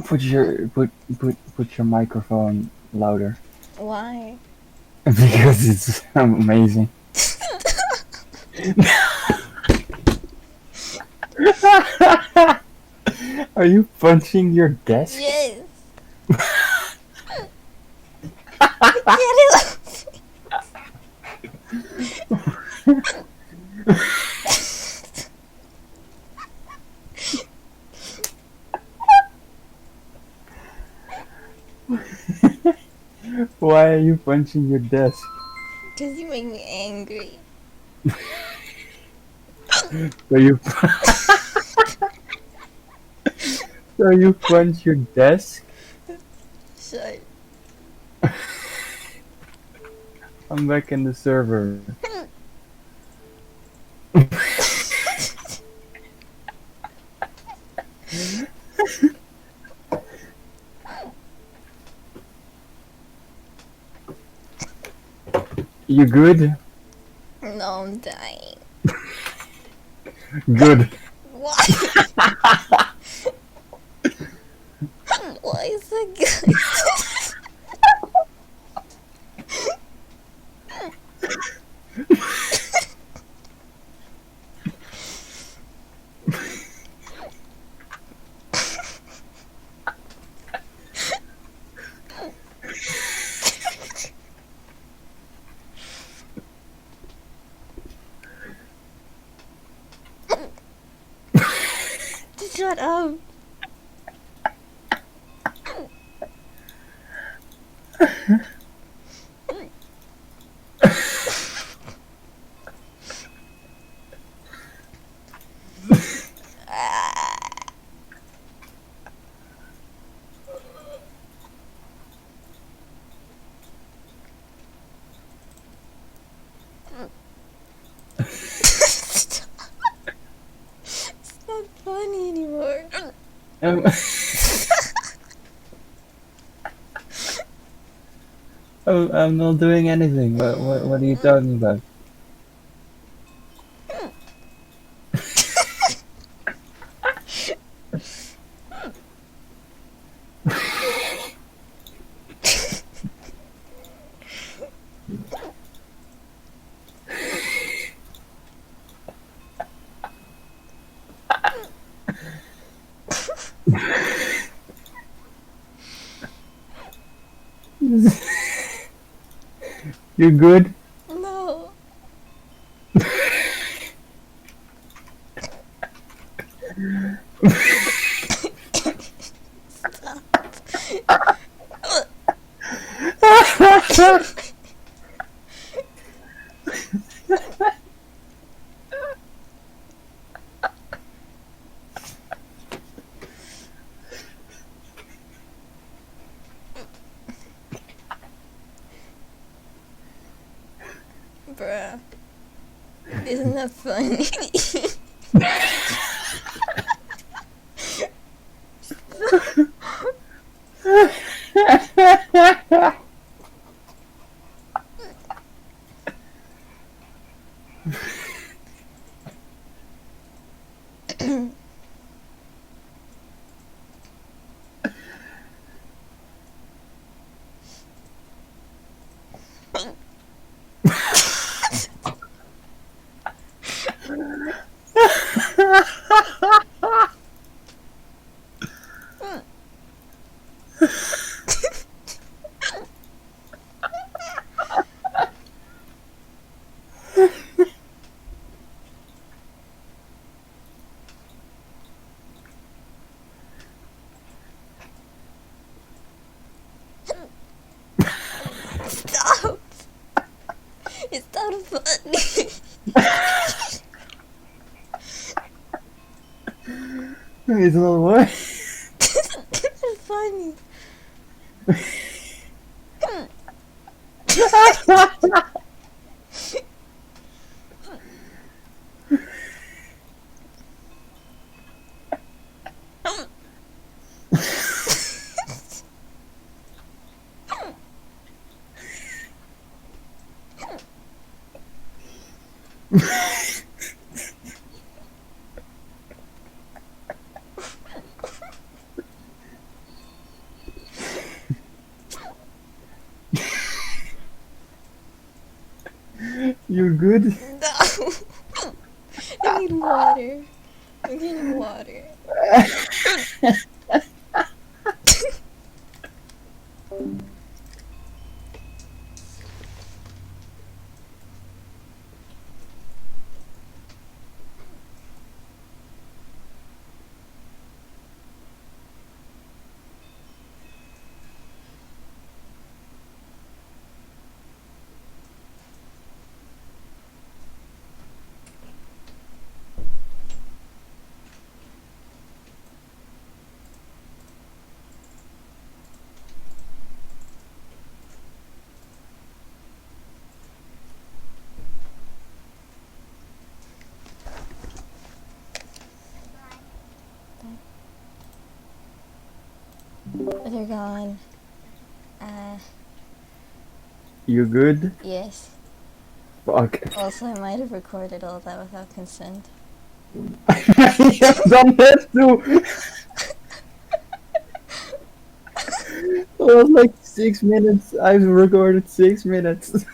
Put your microphone louder. Why? Because it's amazing. Are you punching your desk? Yes. Get it off. Why are you punching your desk? Because you make me angry. So you so you punch your desk? Shut. I'm back in the server. You good? No, I'm dying. Good. Why? Why is that good? Shut up. Stop. It's not funny anymore. Um, I'm not doing anything. What are you talking about? You good? No. Bruh. Isn't that funny? Stop. It's not funny. It's not what? It's funny. good? No. I need water. I'm getting water. They're gone. You good? Yes. Fuck. Also, I might have recorded all that without consent. You don't have to! It was like 6 minutes. I've recorded 6 minutes.